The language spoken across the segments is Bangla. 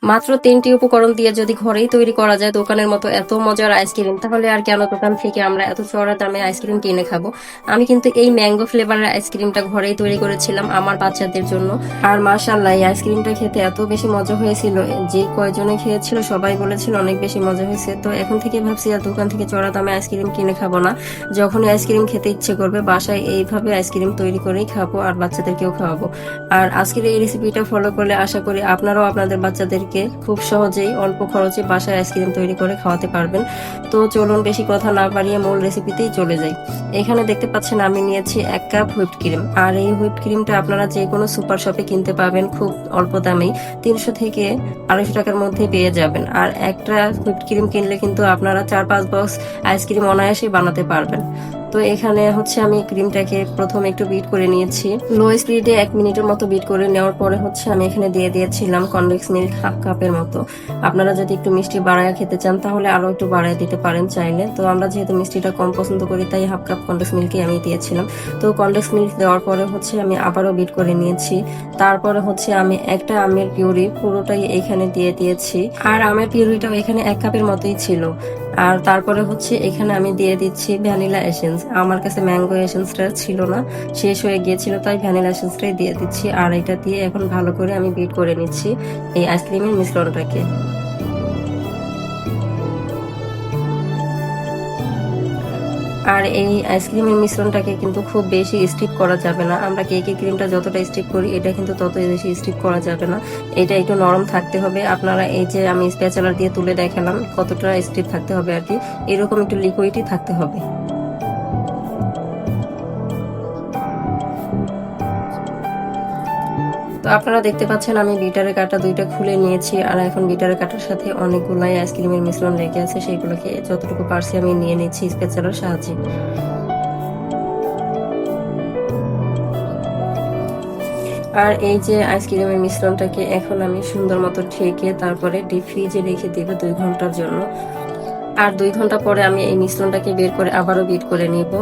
মাত্র 3টি উপকরণ দিয়ে যদি ঘরেই তৈরি করা যায় দোকানের মতো এত মজার আইসক্রিম, তাহলে আর কেন দোকান থেকে আমরা এত চড়া দামে আইসক্রিম কিনে খাবো। আমি কিন্তু এই ম্যাঙ্গো ফ্লেভারের আইসক্রিমটা ঘরেই তৈরি করেছিলাম আমার বাচ্চাদের জন্য। আর মাশাআল্লাহ, এই আইসক্রিমটা খেতে এত বেশি মজা হয়েছিল, যে কয়জনে খেয়েছিল সবাই বলেছিল অনেক বেশি মজা হয়েছে। তো এখন থেকে ভাবছি আর দোকান থেকে চড়া দামে আইসক্রিম কিনে খাবো না। যখনই আইসক্রিম খেতে ইচ্ছে করবে বাসায় এইভাবে আইসক্রিম তৈরি করেই খাবো আর বাচ্চাদেরকেও খাওয়াবো। আর আজকের এই রেসিপিটা ফলো করলে আশা করি আপনারাও আপনাদের বাচ্চাদেরকে খুব সহজেই অল্প খরচে বাসায় আইসক্রিম তৈরি করে খাওয়াতে পারবেন। তো চলুন বেশি কথা না বাড়িয়ে মূল রেসিপিতেই চলে যাই। এখানে দেখতে পাচ্ছেন আমি নিয়েছি 1 কাপ হুইপড ক্রিম। আর এই হুইপড ক্রিমটা আপনারা যে কোনো সুপার শপে কিনতে পাবেন খুব অল্প দামেই, 300 থেকে 250 টাকার মধ্যে পেয়ে যাবেন। আর একটা হুইপড ক্রিম কিনলে কিন্তু আপনারা 4-5 বক্স আইসক্রিম অনায়াসে বানাতে পারবেন। তো এখানে হচ্ছে আমি ক্রিমটাকে প্রথমে একটু বিট করে নিয়েছি, লো স্পিডে 1 মিনিটের মতো বিট করে নেওয়ার পরে হচ্ছে আমি এখানে দিয়ে দিয়েছিলাম কনডেন্স মিল্ক 1/2 কাপের মতো। আপনারা যদি একটু মিষ্টি বাড়ায় খেতে চান তাহলে আরো একটু বাড়ায় দিতে পারেন চাইলে। তো আমরা যেহেতু মিষ্টিটা কম পছন্দ করি তাই 1/2 কাপ কনডেন্স মিল্কই আমি দিয়েছিলাম। তো কনডেন্স মিল্ক দেওয়ার পরে হচ্ছে আমি আবারও বিট করে নিয়েছি। তারপরে হচ্ছে আমি একটা আমের পিউরি পুরোটাই এখানে দিয়ে দিয়েছি। আর আমের পিউরিটাও এখানে 1 কাপের মতোই ছিল। আর তারপরে হচ্ছে এখানে আমি দিয়ে দিচ্ছি ভ্যানিলা এসেন্স। আমার কাছে ম্যাঙ্গো এসেন্সটা ছিল না, শেষ হয়ে গিয়েছিল, তাই ভ্যানিলা এসেন্সটাই দিয়ে দিচ্ছি। আর এটা দিয়ে এখন ভালো করে আমি বিট করে নিচ্ছি এই আইসক্রিমের মিশ্রণটাকে। আর এই আইসক্রিমের মিশ্রণটাকে কিন্তু খুব বেশি স্টিক করা যাবে না। আমরা কেকের ক্রিমটা যতটা স্টিক করি এটা কিন্তু ততই বেশি স্টিক করা যাবে না। এটা একটু নরম থাকতে হবে। আপনারা এই যে আমি স্প্যাচুলা দিয়ে তুলে দেখালাম কতটা স্টিক থাকতে হবে আর কি, এরকম একটু লিকুইডই থাকতে হবে। তো আপনারা দেখতে পাচ্ছেন আমি বিটারের কাটা 2টা খুলে নিয়েছি। আর এখন বিটারের কাটার সাথে অনেকগুলাই আইসক্রিমের মিশ্রণ রেখে আছে, সেইগুলোকে যতটুকু পারছি আমি নিয়ে নিচ্ছি স্প্যাচুলার সাহায্যে। আর এই যে আইসক্রিমের মিশ্রণটাকে এখন আমি সুন্দর মতো ঢেকে তারপরে ডিপ ফ্রিজে রেখে দিব 2 ঘন্টার জন্য। আর 2 ঘন্টা পরে আমি এই মিশ্রণটাকে বের করে আবারও বিট করে নিব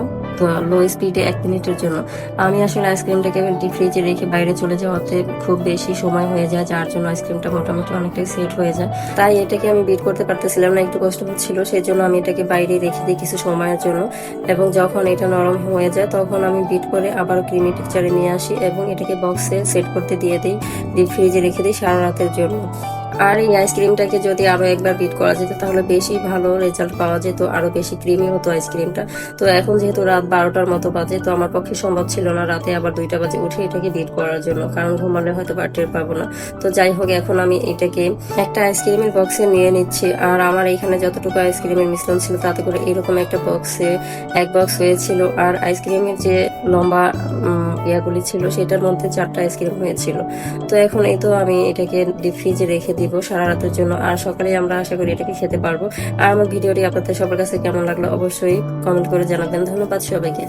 লো স্পিডে 1 মিনিটের জন্য। আমি আসলে আইসক্রিমটাকে ডিপ ফ্রিজে রেখে বাইরে চলে যাওয়াতে খুব বেশি সময় হয়ে যায়, যার জন্য আইসক্রিমটা মোটামুটি অনেকটাই সেট হয়ে যায়। তাই এটাকে আমি বিট করতে পারতেছিলাম না, একটু কষ্ট হচ্ছিল, সেই জন্য আমি এটাকে বাইরে রেখে দিই কিছু সময়ের জন্য। এবং যখন এটা নরম হয়ে যায় তখন আমি বিট করে আবারও ক্রিমি টেক্সচারে নিয়ে আসি এবং এটাকে বক্সে সেট করতে দিয়ে দিই, ডিপ ফ্রিজে রেখে দিই সারা রাতের জন্য। আর এই আইসক্রিমটাকে যদি আরো একবার বিট করা যেত তাহলে বেশি ভালো রেজাল্ট পাওয়া যেত, আরো বেশি ক্রিমি হতো আইসক্রিমটা। তো এখন যেহেতু রাত 12টার মতো বাজে, তো আমার পক্ষে সম্ভব ছিল না রাতে আবার 2টা বাজে উঠে এটাকে বিট করার জন্য, কারণ ঘুমালে হয়তো টের পাবো না। তো যাই হোক, এখন আমি এটাকে একটা আইসক্রিমের বক্সে নিয়ে নিচ্ছি। আর আমার এখানে যতটুকু আইসক্রিমের মিশ্রণ ছিল তাতে করে এরকম একটা বক্সে 1 বক্স হয়েছিল। আর আইসক্রিমের যে লম্বা ইয়াগুলি ছিল সেটার মধ্যে 4টা আইসক্রিম হয়েছিল। তো এখন এই তো আমি এটাকে ডিপ ফ্রিজে রেখে দিব সারা রাতের জন্য। আর সকালে আমরা আশা করি এটাকে খেতে পারবো। আর আমার ভিডিওটি আপনাদের সবার কাছে কেমন লাগলো অবশ্যই কমেন্ট করে জানাবেন। ধন্যবাদ সবাইকে।